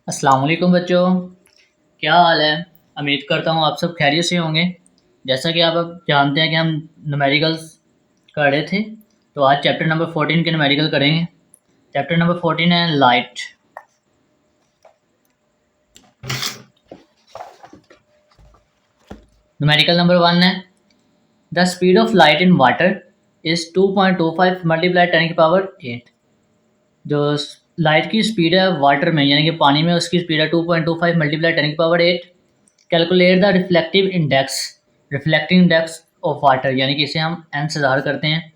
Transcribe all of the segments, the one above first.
अस्सलाम वालेकुम बच्चों, क्या हाल है। उम्मीद करता हूँ आप सब खैरियत से होंगे। जैसा कि आप अब जानते हैं कि हम न्यूमेरिकल्स कर रहे थे, तो आज चैप्टर नंबर 14 के न्यूमेरिकल करेंगे। चैप्टर नंबर 14 है लाइट। न्यूमेरिकल नंबर 1 है the speed of light in water is 2.25 multiply 10 की पावर 8। जो लाइट की स्पीड है वाटर में यानी कि पानी में, उसकी स्पीड है 2.25 मल्टीप्लाई 10 की power 8। Calculate the reflective index of water, यानी कि इसे हम एन से ज़ाहिर करते हैं।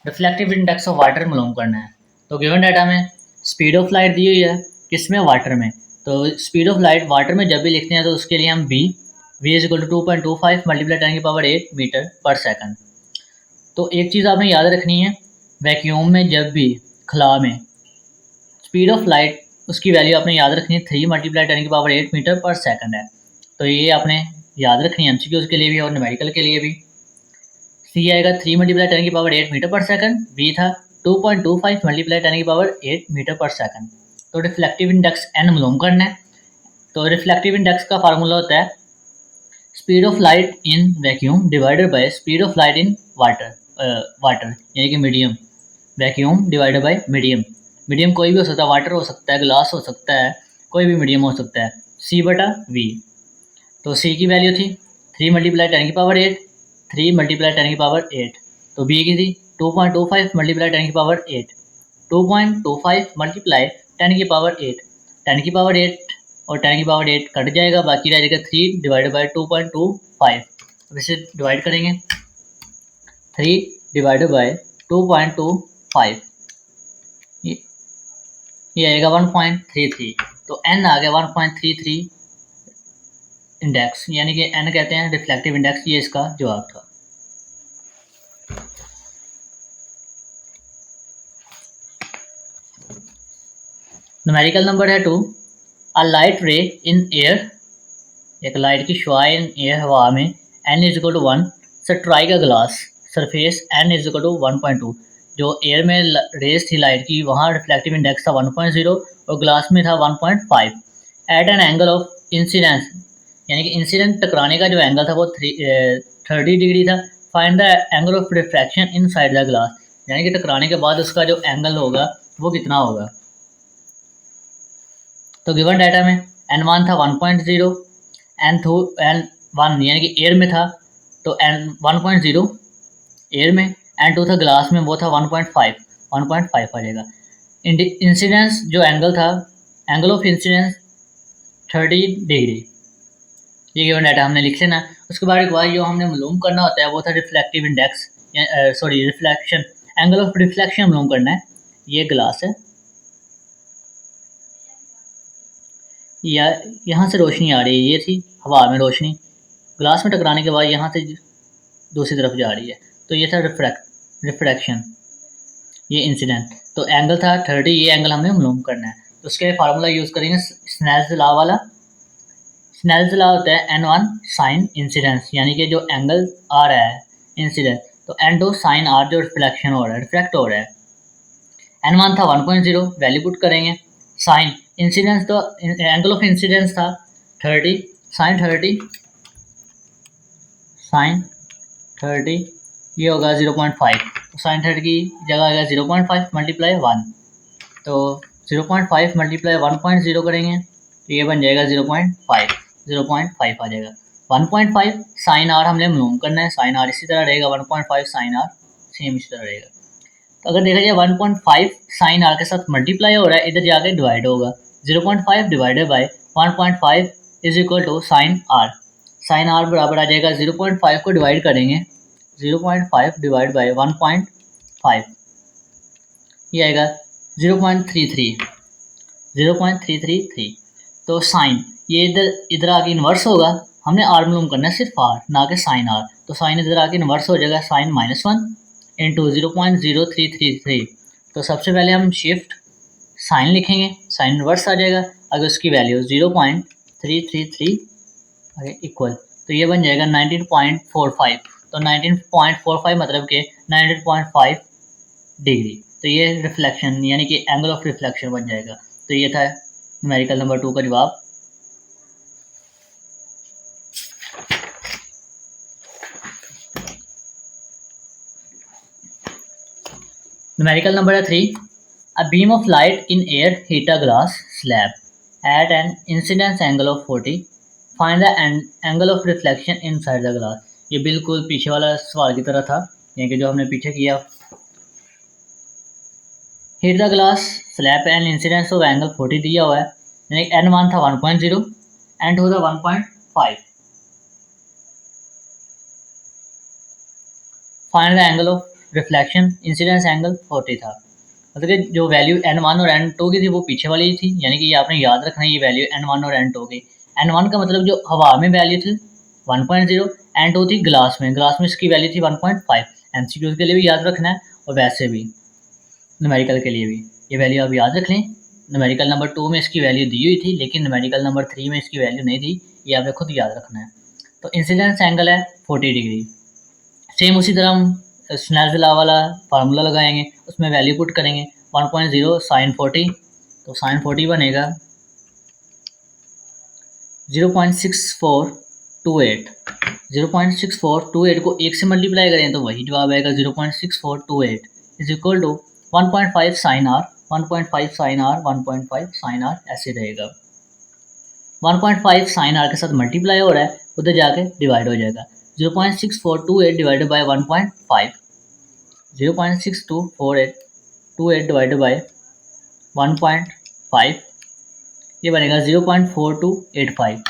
रिफ्लेक्टिव इंडेक्स ऑफ वाटर मालूम करना है। तो गिवन डाटा में स्पीड ऑफ लाइट दी हुई है, किसमें, वाटर में। तो स्पीड ऑफ लाइट वाटर में जब भी लिखते हैं तो उसके लिए हम V is equal to 2.25 multiply 10 की पावर 8 मीटर पर सेकंड। तो एक चीज़ आपने याद रखनी है, वैक्यूम में जब भी खला में स्पीड ऑफ लाइट, उसकी वैल्यू आपने याद रखनी है 3 मल्टीप्लाई 10 की पावर 8 मीटर पर सेकंड है। तो ये आपने याद रखनी है एमसीक्यूज़ के लिए भी और न्यूमेरिकल के लिए भी। सी आएगा 3 मल्टीप्लाई 10 की power 8 metre per second, B था 2.25 मल्टीप्लाई 10 की पावर 8 मीटर पर सेकंड। तो रिफ्लेक्टिव इंडेक्स एन मालूम करना है। तो रिफ्लेक्टिव इंडेक्स का फार्मूला होता है speed of light in vacuum divided by speed of light in water यानी कि medium. Vacuum divided by medium. Medium कोई भी हो सकता है, वाटर हो सकता है, ग्लास हो सकता है, कोई भी मीडियम हो सकता है। सी बटा वी। तो सी की वैल्यू थी 3 मल्टीप्लाई 10 की पावर 8, 3 मल्टीप्लाई 10 की पावर 8। तो बी की थी 2.25 मल्टीप्लाई 10 की पावर 8, 2.25 मल्टीप्लाई 10 की पावर 8, 10 की पावर 8 और 10 की पावर 8 कट जाएगा, बाकी रह जाएगा 3 डिवाइडेड बाई 2.25। अब इसे डिवाइड करेंगे, 3 डिवाइडेड बाई 2.25, ये आएगा 1.33। तो एन आ गया 1.33 इंडेक्स, यानी कि एन कहते हैं रिफ्लेक्टिव इंडेक्स। ये इसका जवाब था। न्यूमेरिकल नंबर है 2 अ लाइट रे इन एयर, एक लाइट की शुआ इन एयर, हवा में, n is equal to 1 strike a glass surface n is equal to 1.2। जो एयर में रेस थी लाइट की, वहाँ रिफ्लेक्टिव इंडेक्स था 1.0 और ग्लास में था 1.5 at an angle of incidence, यानी कि इंसिडेंट टकराने का जो एंगल था वो 30 डिग्री था। Find the angle of refraction in side the glass, यानी कि टकराने के बाद उसका जो एंगल होगा वो कितना होगा। तो गिवन डाटा में n1 था 1.0, n1 यानी कि एयर में था तो n 1.0 एयर में, n2 था ग्लास में, वो था 1.5 आ जाएगा। इंसिडेंस जो एंगल था, एंगल ऑफ इंसिडेंस 30 डिग्री, ये गिवन डाटा हमने लिख लेना। उसके बाद एक बार जो हमने मालूम करना होता है वो था reflective index, sorry reflection, angle of reflection मालूम करना है। ये ग्लास है या यहाँ से रोशनी आ रही है, ये थी हवा में रोशनी, ग्लास में टकराने के बाद यहाँ से दूसरी तरफ जा रही है, तो ये था रिफ्रैक्शन, ये इंसिडेंट। तो एंगल था 30, ये एंगल हमने मालूम करना है। तो उसके फार्मूला यूज़ करेंगे स्नेल्स लॉ वाला। स्नेल्स लॉ होता है n1 साइन इंसिडेंस, यानी कि जो एंगल आ रहा है इंसिडेंट, तो n2 साइन आर जो रिफ्लेक्शन हो रहा है, रिफ्लेक्ट हो रहा है। n1 था 1.0, वैल्यू पुट करेंगे। साइन इंसिडेंस, तो एंगल ऑफ इंसिडेंस था 30, साइन 30, साइन 30 ये होगा 0.5। तो साइन 30 की जगह आएगा 0.5 मल्टीप्लाई 1, तो 0.5 मल्टीप्लाई 1.0 करेंगे तो ये बन जाएगा 0.5 आ जाएगा। 1.5 साइन आर हमने मालूम करना है, साइन आर इसी तरह रहेगा, 1.5 साइन आर सेम इसी तरह रहेगा। तो अगर देखा जाए 1.5 साइन आर के साथ मल्टीप्लाई हो रहा है, इधर जाके डिवाइड होगा, 0.5 divided by 1.5 is equal to sine r. Sine r बराबर आ जाएगा 0.5 को डिवाइड करेंगे, 0.5 डिवाइड बाई 1.5 ये आएगा 0.33। तो साइन ये इधर आके इन्वर्स होगा, हमने आर मालूम करना है, सिर्फ आर ना कि साइन आर। तो साइन इधर आके इन्वर्स हो जाएगा, साइन -1 इंटू 0.0333। तो सबसे पहले हम शिफ्ट साइन लिखेंगे, साइन इन्वर्स आ जाएगा, अगर उसकी वैल्यू 0.333 इक्वल, तो ये बन जाएगा 19.45। तो 19.45 मतलब कि 19.5 डिग्री। तो ये रिफ्लेक्शन यानी कि एंगल ऑफ रिफ्लेक्शन बन जाएगा। तो ये था न्यूमेरिकल नंबर 2 का जवाब। Numerical number 3, a beam of light in air hit a glass slab at an incidence angle of 40, find the angle of reflection inside the glass। ये बिल्कुल पीछे वाला सवाल की तरह था, यानी कि जो हमने पीछे किया। Hit the glass slab and incidence of angle 40 दिया हुआ है, यानी n1 था 1.0, n2 था 1.5। Find the angle of reflection incidence angle 40 था। मतलब कि जो वैल्यू n1 और n2 की थी वो पीछे वाली थी, यानी कि ये आपने याद रखना है, ये वैल्यू n1 और n2 की। n1 का मतलब जो हवा में वैल्यू थी 1.0, n2 थी ग्लास में इसकी वैल्यू थी 1.5। एमसीक्यूज के लिए भी याद रखना है और वैसे भी न्यूमेरिकल के लिए भी ये वैल्यू आप याद रख लें। न्यूमेरिकल नंबर 2 में इसकी वैल्यू दी हुई थी, लेकिन न्यूमेरिकल नंबर 3 में इसकी वैल्यू नहीं थी, ये आपने खुद याद रखना है। तो इंसिडेंस एंगल है 40 डिग्री। सेम उसी तरह हम स्नेल्स लॉ वाला फार्मूला लगाएंगे, उसमें वैल्यू पुट करेंगे 1.0 साइन 40, तो साइन 40 बनेगा 0.6428। 0.6428 को 1 से मल्टीप्लाई करें तो वही जवाब आएगा 0.6428 is equal to 1.5 sine r, 1.5 sine r, 1.5 sine r, ऐसे रहेगा। 1.5 साइन आर के साथ मल्टीप्लाई हो रहा है, उधर जाके डिवाइड हो जाएगा। 0.6428 डिवाइडेड बाय 1.5, 0.624828 डिवाइडेड बाय 1.5, ये बनेगा 0.4285,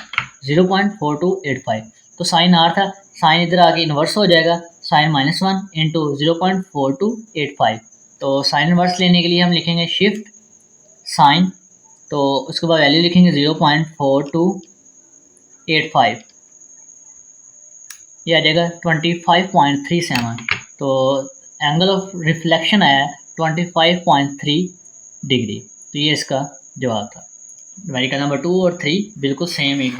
0.4285। तो साइन आर था, साइन इधर आके इन्वर्स हो जाएगा, साइन -1 इंटू 0.4285। तो साइन इन्वर्स लेने के लिए हम लिखेंगे शिफ्ट साइन, तो उसके बाद वैल्यू लिखेंगे 0.4285, ये आ जाएगा 25.37। तो एंगल ऑफ रिफ्लेक्शन आया 25.3 डिग्री। तो ये इसका जवाब था। न्यूमेरिकल नंबर 2 और 3 बिल्कुल सेम एक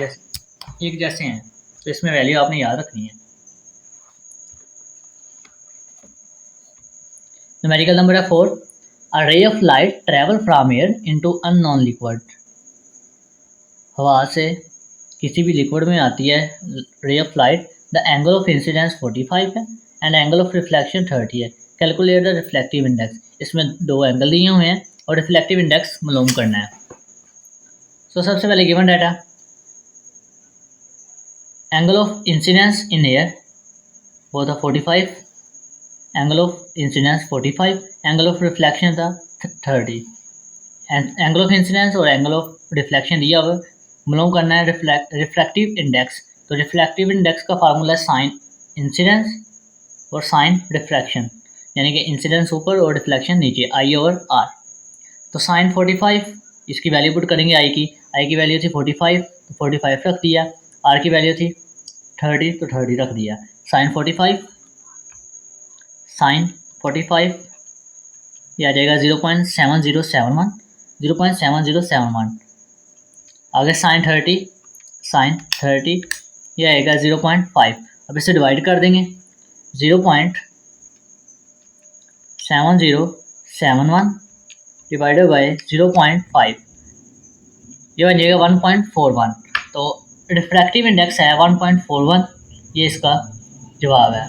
जैसे हैं, तो इसमें वैल्यू आपने याद रखनी है। Numerical number 4, a ray of light travel from air into unknown liquid. हवा से किसी भी लिक्विड में आती है ray of light, the angle of incidence 45 है एंड एंगल ऑफ रिफ्लेक्शन 30 है। Calculate the reflective index. इसमें दो एंगल दिए हुए हैं और रिफ्लेक्टिव इंडेक्स मालूम करना है। तो सबसे पहले given data, angle of incidence in air वो था 45, angle of incidence 45, angle of reflection था 30। एंगल ऑफ इंसिडेंस और एंगल ऑफ रिफ्लेक्शन दिया हुआ, मालूम करना है रिफ्लेक्टिव इंडेक्स। तो रिफ्लेक्टिव इंडेक्स का फार्मूला है साइन इंसिडेंस और साइन रिफ्लेक्शन, यानी कि इंसिडेंस ऊपर और रिफ्लेक्शन नीचे, आई ओवर आर। तो साइन 45, इसकी वैल्यू पुट करेंगे आई की वैल्यू थी 45, तो 45 रख दिया। आर की वैल्यू थी 30, तो 30 रख दिया। साइन 45, ये आ जाएगा 0.7071, 0.7071। आगे साइन 30, ये आएगा 0.5। अब इसे डिवाइड कर देंगे, 0.7071 डिवाइडेड बाय 0.5, ये बन जाएगा 1.41। तो रिफ्रैक्टिव इंडेक्स है 1.41, ये इसका जवाब है।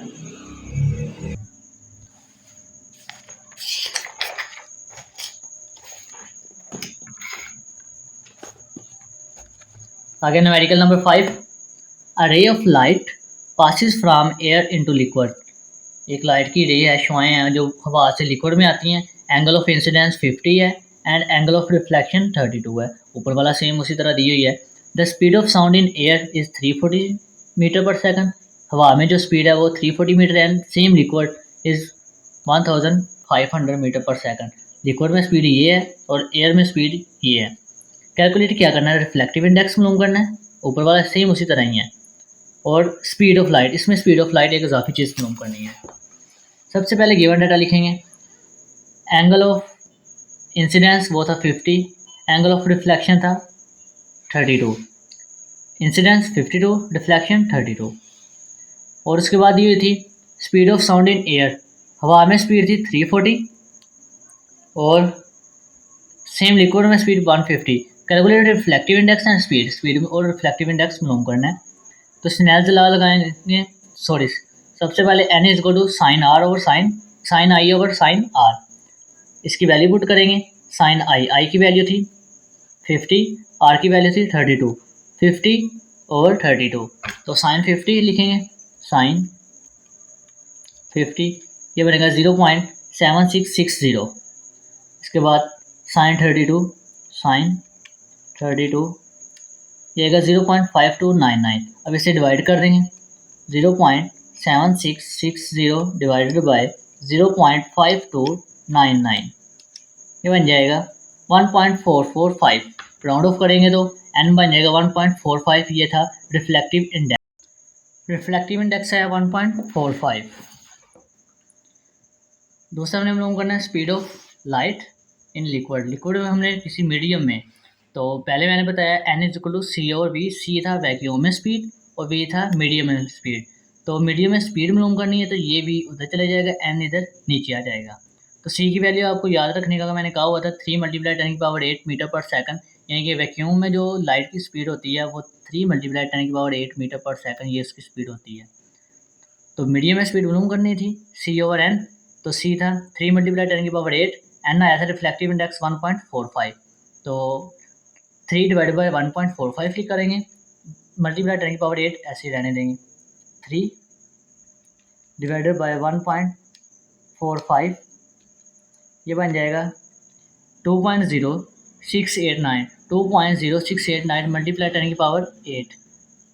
आगे numerical number 5, a ray of light passes from air into liquid. एक लाइट की रे है, शुआएं हैं जो हवा से लिक्विड में आती हैं। एंगल ऑफ इंसिडेंस 50 है एंड एंगल ऑफ रिफ्लेक्शन 32 है। ऊपर वाला सेम उसी तरह दी हुई है। The speed of sound in air is 340 metre per second. हवा में जो स्पीड है वो 340 metre and same liquid is 1500 metre per second. Liquid में स्पीड ये है और एयर में स्पीड ये है। कैलकुलेट क्या करना है, रिफ्लेक्टिव इंडेक्स मालूम करना है, ऊपर वाला सेम उसी तरह ही है। और स्पीड ऑफ लाइट, इसमें स्पीड ऑफ लाइट एक इजाफी चीज़ मालूम करनी है। सबसे पहले गिवन डाटा लिखेंगे, एंगल ऑफ इंसिडेंस वो था 50, एंगल ऑफ रिफ्लेक्शन था 32, इंसिडेंस 52, रिफ्लेक्शन 32। और उसके बाद ये थी speed of sound in air, हवा में स्पीड थी 340 और सेम लिक्विड में speed 150। Calculate reflective index and speed, speed और रिफ्लेक्टिव इंडेक्स मालूम करना है। तो स्नेल्स लॉ लगाएंगे, सॉरी सबसे पहले n is equal to sine r over sine i over sine r, इसकी वैल्यू पुट करेंगे। साइन आई की वैल्यू थी 50, आर की वैल्यू थी 32, 50 ओवर 32, तो साइन 50 लिखेंगे, साइन 50 ये बनेगा 0.7660। इसके बाद साइन 32, साइन 32 ये आएगा 0.5299। अब इसे डिवाइड कर देंगे, 0.7660 डिवाइडेड बाय 0.5299 ये बन जाएगा 1.445। राउंड ऑफ करेंगे तो n बन जाएगा 1.45। ये था रिफ्लेक्टिव इंडेक्स। रिफ्लेक्टिव इंडेक्स है 1.45। दूसरा हमने मालूम करना है speed of light in liquid. Liquid में हमने किसी मीडियम में, तो पहले मैंने बताया n इज इक्वल टू सी और वी। सी था वैक्यूम में स्पीड और वी था मीडियम में स्पीड। तो मीडियम में स्पीड मालूम करनी है तो ये भी उधर चला जाएगा, n इधर नीचे आ जाएगा। तो सी की वैल्यू आपको याद रखने का मैंने कहा हुआ था 3 × 10⁸ मीटर पर सेकंड, यानी कि वैक्यूम में जो लाइट की स्पीड होती है वो 3 × 10⁸ मीटर पर सेकंड ये इसकी स्पीड होती है। तो मीडियम में स्पीड मालूम करनी थी सी ओवर एन, तो सी था 3 × 10⁸, एन आया था रिफ्लेक्टिव इंडेक्स 1.45, तो 3 डिवाइड बाई 1.45 लिख करेंगे, मल्टीप्लाई 10⁸ ऐसे रहने देंगे। 3 डिवाइडेड बाई 1.45 ये बन जाएगा 2.0689, 2.0689 मल्टीप्लाई 10⁸।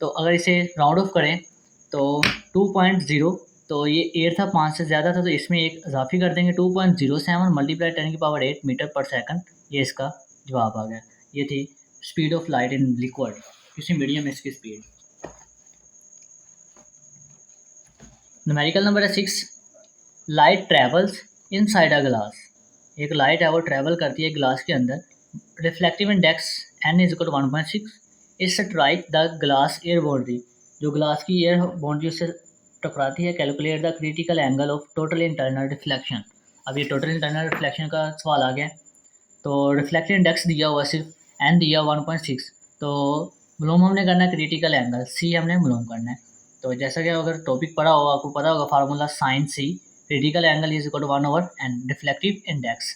तो अगर इसे राउंड ऑफ करें तो 2.0, तो ये 8 था, 5 से ज़्यादा था तो इसमें एक इजाफी कर देंगे, 2.07 मल्टीप्लाई 10⁸ मीटर पर सेकंड, ये इसका जवाब आ गया। ये थी speed of light in liquid, किसी मीडियम में इसकी स्पीड। न्यूमेरिकल नंबर है 6। Light travels inside a glass. एक लाइट है वो ट्रैवल करती है ग्लास के अंदर। Reflective index n is equal to 1.6। Is strike the glass air boundary, जो ग्लास की एयर बाउंड्री उससे टकराती है। Calculate the critical angle of total internal reflection. अब ये टोटल इंटरनल रिफ्लेक्शन का सवाल आ गया। तो रिफ्लेक्टिव इंडेक्स दिया हुआ सिर्फ n दिया 1.6, तो मालूम हमने करना है क्रिटिकल एंगल, c हमने मालूम करना है। तो जैसा कि अगर टॉपिक पढ़ा होगा आपको पता होगा formula sine c, critical angle is equal to 1 over n reflective index.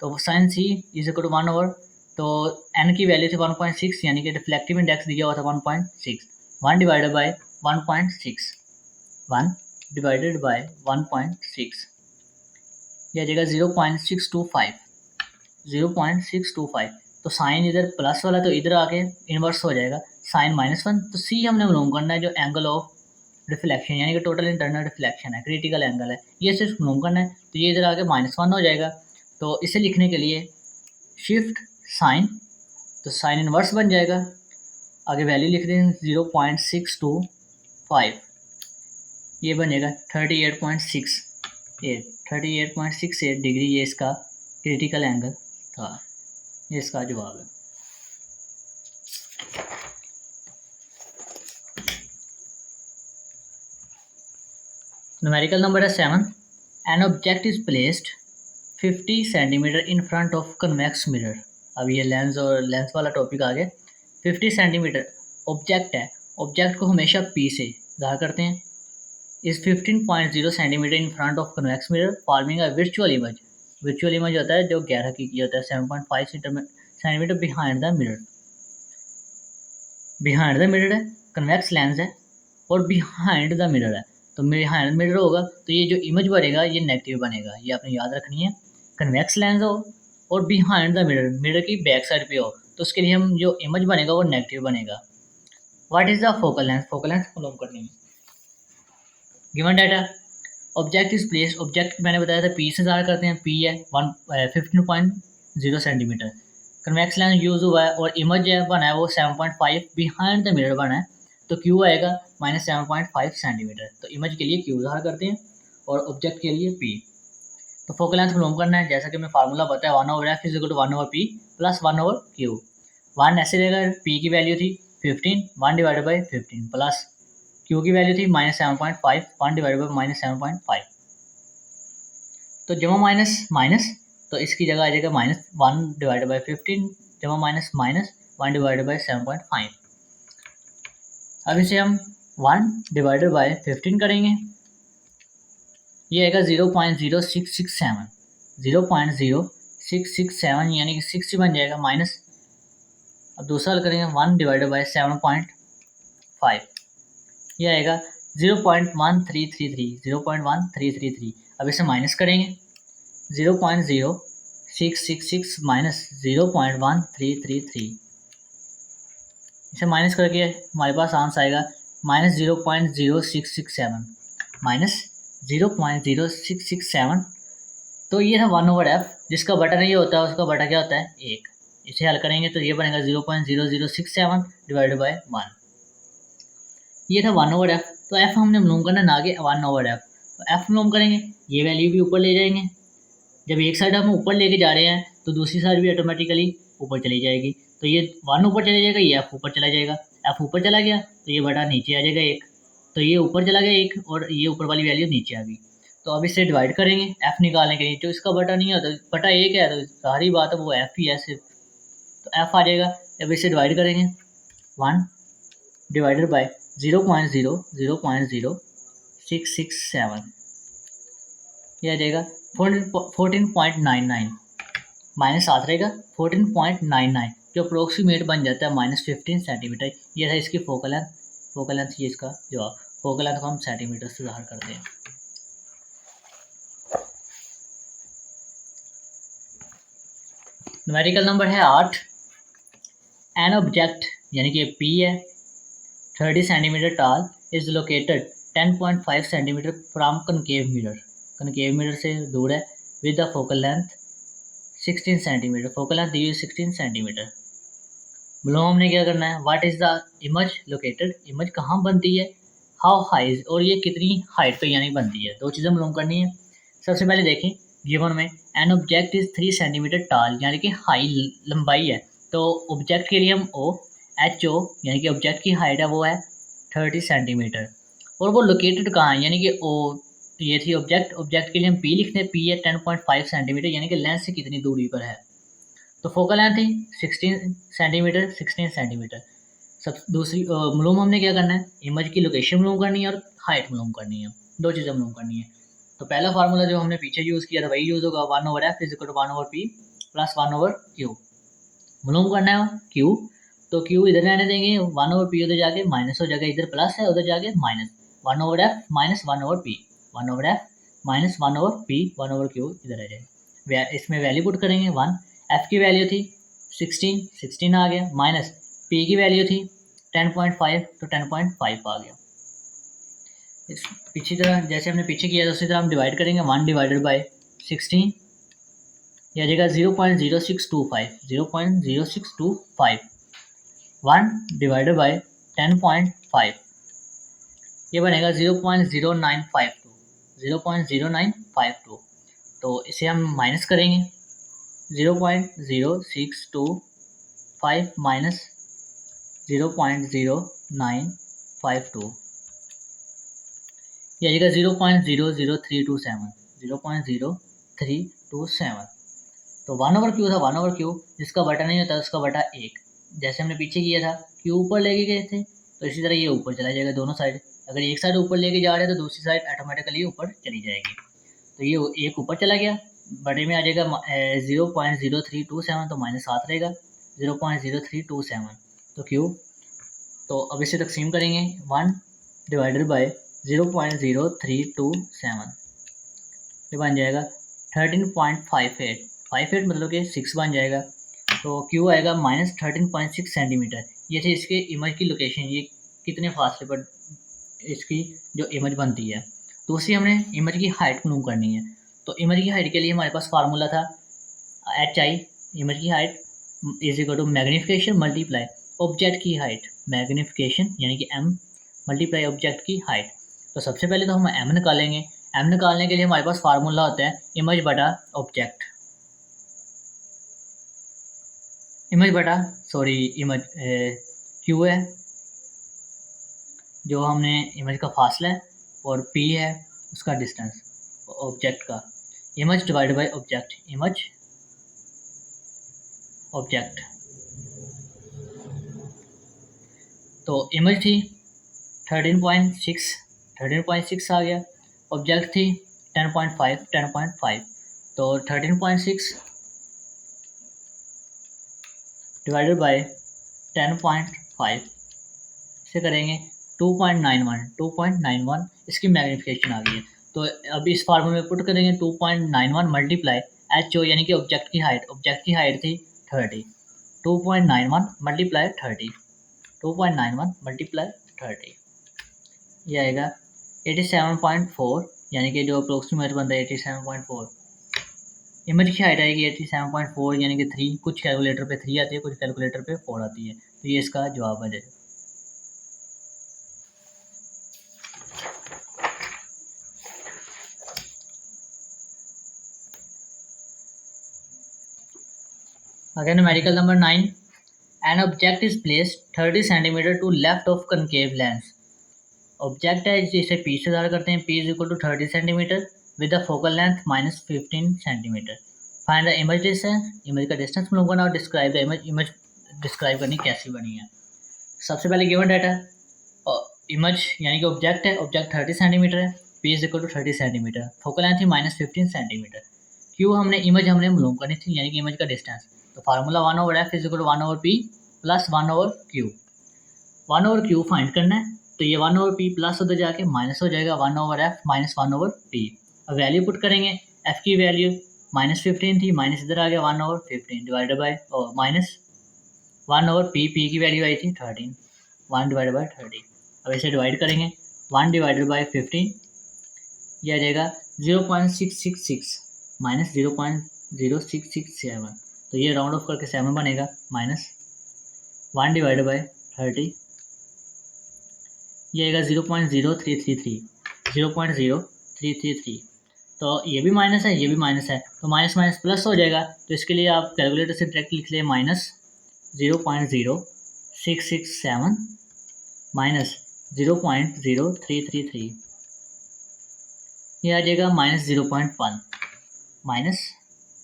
तो sine c is equal to 1 over, तो n की वैल्यू थी 1.6, यानी कि रिफ्लेक्टिव इंडेक्स दिया हुआ था 1.6, 1 डिवाइडेड बाय 1.6, 1 डिवाइडेड बाय 1.6 यह जगह 0.625, 0.625। तो साइन इधर प्लस वाला तो इधर आके इन्वर्स हो जाएगा, साइन -1। तो सी हमने मालूम करना है जो एंगल ऑफ रिफ्लेक्शन, यानी कि टोटल इंटरनल रिफ्लेक्शन है, क्रिटिकल एंगल है, ये सिर्फ मालूम करना है। तो ये इधर आके -1 हो जाएगा। तो इसे लिखने के लिए शिफ्ट साइन, तो साइन इनवर्स बन जाएगा, आगे वैल्यू लिख दें 0.625, ये बनेगा 38.68 डिग्री, ये इसका क्रिटिकल एंगल था। ये इसका जवाब है। न्यूमेरिकल नंबर है 7। An object is placed 50 centimetre in front of convex mirror. अब ये लेंस और लेंस वाला टॉपिक आ गया। 50 सेंटीमीटर ऑब्जेक्ट है, ऑब्जेक्ट को हमेशा पी से ज़ाहिर करते हैं। इस 15.0 centimetre in front of convex mirror forming a virtual image. Virtual image होता है जो गैर हकीकी होता है 7.5 centimetre behind the mirror. Behind the mirror है, कन्वेक्स लेंस है और बिहाइंड द मिरर है, तो बिहाइंड मिरर होगा तो ये जो इमेज बनेगा ये नेगेटिव बनेगा, ये आपने याद रखनी है। कन्वेक्स लेंस हो और बिहाइंड द मिरर, मिरर की बैक साइड पे हो, तो उसके लिए हम जो इमेज बनेगा वो नेगेटिव बनेगा। What is the focal length? Focal length मालूम करनी है। Given data object is place, object मैंने बताया था पी से ज़ाहिर करते हैं, पी है 15.0 सेंटीमीटर। कन्वेक्स लेंस यूज़ हुआ है और इमेज बना है वो 7.5 बिहाइंड द मिरर बना है, तो क्यू आएगा -7.5 सेंटीमीटर। तो इमेज के लिए क्यू ज़ाहिर करते हैं और ऑब्जेक्ट के लिए पी। तो फोकल लेंथ मालूम करना है, जैसा कि मैं फार्मूला बताया 1/f is equal to 1/p plus 1/q। 1 ऐसे रहेगा, पी की वैल्यू थी 15, 1 डिवाइडेड बाई 15 प्लस क्यू की वैल्यू थी -7.5, 1 डिवाइडेड बाई -7.5। तो जमा माइनस माइनस, तो इसकी जगह आ जाएगा -1 डिवाइडेड बाई 15, जमा माइनस माइनस 1 डिवाइडेड बाई 7.5। अब इसे हम 1 डिवाइडेड बाई 15 करेंगे, ये आएगा 0.0667, 0.0667 यानी कि 60 बन जाएगा माइनस। अब दूसरा हल करेंगे 1 डिवाइडेड बाई 7.5, ये आएगा 0.1333, 0.1333। अब इसे माइनस करेंगे 0.0666 माइनस 0.1333, इसे माइनस करके हमारे पास आंसर आएगा माइनस 0.0667 माइनस 0.0667। तो ये था 1/f, जिसका बटा नहीं होता है उसका बटा क्या होता है 1। इसे हल करेंगे तो ये बनेगा 0.0067 डिवाइडेड बाई 1। ये था 1/f। तो f हमने मालूम करना ना कि 1/f, तो f मालूम करेंगे, ये वैल्यू भी ऊपर ले जाएंगे। जब एक साइड हम ऊपर लेके जा रहे हैं तो दूसरी साइड भी ऑटोमेटिकली ऊपर चली जाएगी। तो ये 1 ऊपर चला जाएगा, ये f ऊपर चला जाएगा, f ऊपर चला गया तो ये बटा नीचे आ जाएगा 1, तो ये ऊपर चला गया 1 और ये ऊपर वाली वैल्यू नीचे आ गई। तो अब इसे डिवाइड करेंगे f निकालने के लिए, जो इसका बटा नहीं होता बटा 1 है तो सारी बात है वो f ही है सिर्फ, तो f आ जाएगा। अब इसे डिवाइड करेंगे 1 डिवाइडेड बाई 0.0667, ये आ जाएगा 14.99 माइनस 7 रहेगा 14.99, जो अप्रोक्सीमेट बन जाता है माइनस 15 सेंटीमीटर। ये था इसकी फोकल लेंथ, फोकल लेंथ ये इसका जवाब। फोकल लेंथ को हम सेंटीमीटर से ज़ाहिर करते हैं। न्यूमेरिकल नंबर है 8। एन ऑब्जेक्ट यानी कि P है 30 centimetre tall is located 10.5 centimetre from concave mirror, concave mirror से दूर है, with the focal length 16 centimetre, focal length दी हुई 16 सेंटीमीटर। मालूम हमने क्या करना है, what is the image located, image कहाँ बनती है, हाउ हाई, और ये कितनी हाइट पे यानी बनती है। दो चीज़ें मालूम करनी है। सबसे पहले देखें गिवन में एन ऑब्जेक्ट इज़ 3 सेंटीमीटर टाल यानी कि हाई लंबाई है, तो ऑब्जेक्ट के लिए हम HO यानी कि ऑब्जेक्ट की हाइट है वो है 30 सेंटीमीटर, और वो लोकेटेड कहाँ है यानी कि ये थी ऑब्जेक्ट, ऑब्जेक्ट के लिए हम P लिखते हैं, P है 10.5 सेंटीमीटर यानी कि लेंथ से कितनी दूरी पर है, तो फोकल लेंथ थी 16 सेंटीमीटर, 16 सेंटीमीटर। सब दूसरी मालूम हमने क्या करना है, इमेज की लोकेशन मालूम करनी है और हाइट मालूम करनी है, दो चीज़ें मालूम करनी है। तो पहला फार्मूला जो हमने पीछे यूज़ किया था वही यूज़ होगा, 1/f is equal to 1/p plus 1/q। मालूम करना है q, तो q इधर रहने देंगे, 1/p उधर जाके माइनस हो जाएगा, इधर प्लस है उधर जाके minus, 1/f minus 1/p, 1/f minus 1/p 1/q इधर आ जाएगा। इसमें वैल्यू पुट करेंगे 1, f की वैल्यू थी 16 आ गया, माइनस p की वैल्यू थी 10.5 तो 10.5 आ गया। इस पीछे तरह जैसे हमने पीछे किया था उसी तरह हम डिवाइड करेंगे 1 डिवाइडेड बाई 16, यह आ जाएगा 0.0625, 0.0625, 1 डिवाइडेड बाई 10.5, ये बनेगा 0.0952, 0.0952। तो इसे हम माइनस करेंगे 0.0625 माइनस 0.0952, ये आएगा 0.00327, 0.0327। तो 1/q था, 1/q जिसका बटा नहीं होता उसका बटा 1, जैसे हमने पीछे किया था q ऊपर लेके गए थे तो इसी तरह ये ऊपर चला जाएगा दोनों साइड, अगर एक साइड ऊपर लेके जा रहे हैं तो दूसरी साइड ऑटोमेटिकली ऊपर चली जाएगी। तो ये एक ऊपर चला गया, बटे में आ जाएगा 0.0327, तो माइनस 7 रहेगा 0.0327, तो q, तो अब इसे तकसीम करेंगे 1 डिवाइडेड बाई 0.0327, ये बन जाएगा 13.58, 58 मतलब कि 6 बन जाएगा, तो Q आएगा माइनस 13.6 सेंटीमीटर। ये थे इसके इमेज की लोकेशन, ये कितने फासले पर इसकी जो इमेज बनती है। दूसरी हमने इमेज की हाइट मालूम करनी है, तो इमेज की हाइट के लिए हमारे पास फार्मूला था HI, इमेज की height is equal to magnification multiply object की हाइट, मैग्नीफिकेशन यानी कि M मल्टीप्लाई ऑब्जेक्ट की हाइट। तो सबसे पहले तो हम M निकालेंगे, M निकालने के लिए हमारे पास फार्मूला होता है इमेज बटा ऑब्जेक्ट, इमेज Q है जो हमने इमेज का फासला है, और P है उसका डिस्टेंस ऑब्जेक्ट का, image divide by object, image object तो इमेज थी 13.6 आ गया, ऑब्जेक्ट थी 10.5 तो 13.6 डिवाइडेड बाय 10.5 से करेंगे 2.91 इसकी मैग्नीफिकेशन आ गई है। तो अब इस फार्मूले में पुट करेंगे 2.91 मल्टीप्लाई एच ओ यानी कि ऑब्जेक्ट की हाइट थी 30, 2.91 मल्टीप्लाई 30, 2.91 मल्टीप्लाई 30 ये आएगा 87.4 यानी कि जो अप्रोक्सीमेट बनता है 87.4। इमेज की हाइट आएगी 87.4 यानी कि 3, कुछ कैलकुलेटर पे 3 आती है, कुछ कैलकुलेटर पे 4 आती है, तो ये इसका जवाब आ जाएगा। Again, numerical number 9. An object is placed 30 cm to left of concave lens. Object है जिसे P से ज़ाहिर करते हैं, P is equal to 30 centimetre with the focal length -15 centimetre. Find the image distance, image का डिस्टेंस मालूम करना और डिस्क्राइब द इमेज डिस्क्राइब करनी कैसी बनी है। सबसे पहले गिवन डाटा इमेज यानी कि ऑब्जेक्ट है, ऑब्जेक्ट 30 सेंटीमीटर है, P is equal to 30 centimetre, focal length थी -15 सेंटीमीटर। क्यू हमने मालूम करनी थी यानी कि इमेज का डिस्टेंस, तो formula 1/f is equal to 1/p plus 1/q। 1/q find करना है, तो ये 1/p प्लस उधर जाके माइनस हो जाएगा 1/f माइनस 1/p। अब वैल्यू पुट करेंगे, f की वैल्यू -15 थी, माइनस इधर आ गया 1/15 divided by minus 1/p, p की वैल्यू आई थी 13, 1 डिवाइडेड बाय 30। अब इसे डिवाइड करेंगे 1 डिवाइडेड बाय 15 ये आ जाएगा 0.666 माइनस 0.0667, तो ये राउंड ऑफ करके 7 बनेगा, माइनस 1 डिवाइडेड बाय 30 ये आएगा 0.0333, तो ये भी माइनस है, ये भी माइनस है, तो माइनस माइनस प्लस हो जाएगा, तो इसके लिए आप कैलकुलेटर से डायरेक्ट लिख लें -0.0667 माइनस 0.0333 ये आ जाएगा -0.1 माइनस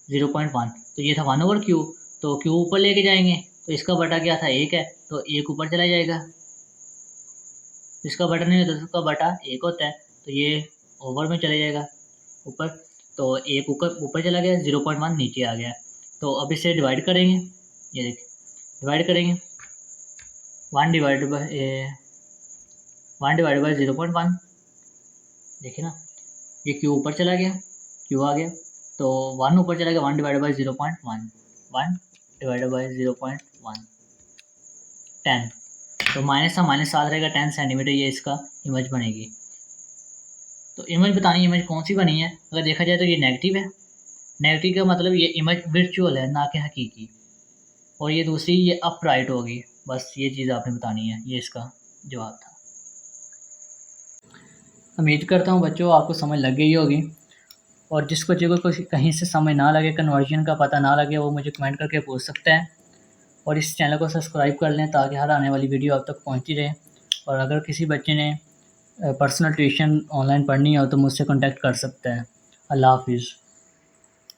0.1, तो ये था 1/q, तो q ऊपर लेके जाएंगे तो इसका बटा क्या था 1 है, तो 1 ऊपर चला जाएगा, इसका बटा नहीं होता तो उसका बटा 1 होता है, तो ये ओवर में चले जाएगा ऊपर, तो 1 ऊपर चला गया, 0.1 नीचे आ गया। तो अब इसे डिवाइड करेंगे, ये देखिए डिवाइड करेंगे 1 डिवाइड बाय 0.1, देखिए ना ये q ऊपर चला गया, q आ गया, तो 1 ऊपर चला गया, 1 डिवाइड बाय 0.1, 1 डिवाइडेड बाय 0.1 10, तो माइनस का माइनस साथ रहेगा 10 सेंटीमीटर, ये इसका इमेज बनेगी। तो इमेज बतानी इमेज कौन सी बनी है, अगर देखा जाए तो ये नेगेटिव है, नेगेटिव का मतलब ये इमेज वर्चुअल है ना कि हकीकी, और ये दूसरी ये अपराइट होगी, बस ये चीज़ आपने बतानी है, ये इसका जवाब था। उम्मीद करता हूँ बच्चों आपको समझ लग गई होगी, और जिस बच्चे को कहीं से समझ ना लगे, कन्वर्जन का पता ना लगे, वो मुझे कमेंट करके पूछ सकते हैं, और इस चैनल को सब्सक्राइब कर लें ताकि हर आने वाली वीडियो आप तक पहुंचती रहे। और अगर किसी बच्चे ने पर्सनल ट्यूशन ऑनलाइन पढ़नी हो तो मुझसे कांटेक्ट कर सकते हैं। अल्लाह हाफिज़।